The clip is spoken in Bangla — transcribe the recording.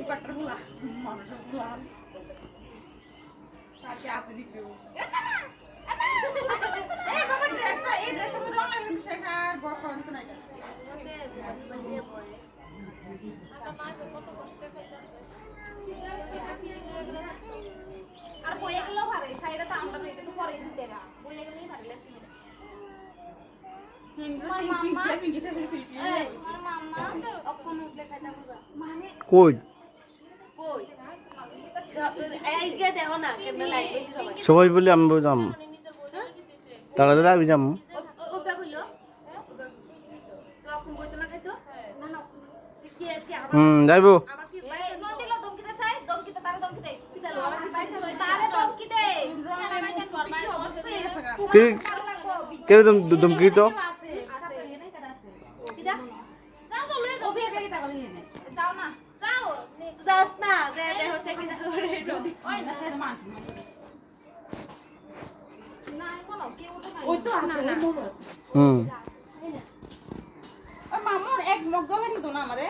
পাট্টার গুলা মানুষের গুলা তাকে আসে দিকেও এই বাবা ড্রেসটা এই ড্রেসটা মধ্যে রং লাগানো শেষ আর বড় করা দিত না এটা আর বইয়ে গেলেও পারে শাড়িটা তো আমরা এটা তো পরে দিতে না বইয়ে গেলেই পারলে সবাই বলি আমি যাম তাড়াতাড়ি আমি যাম যাইব কে দমকি তো মামুর এক মগ গলে নিত না আমারে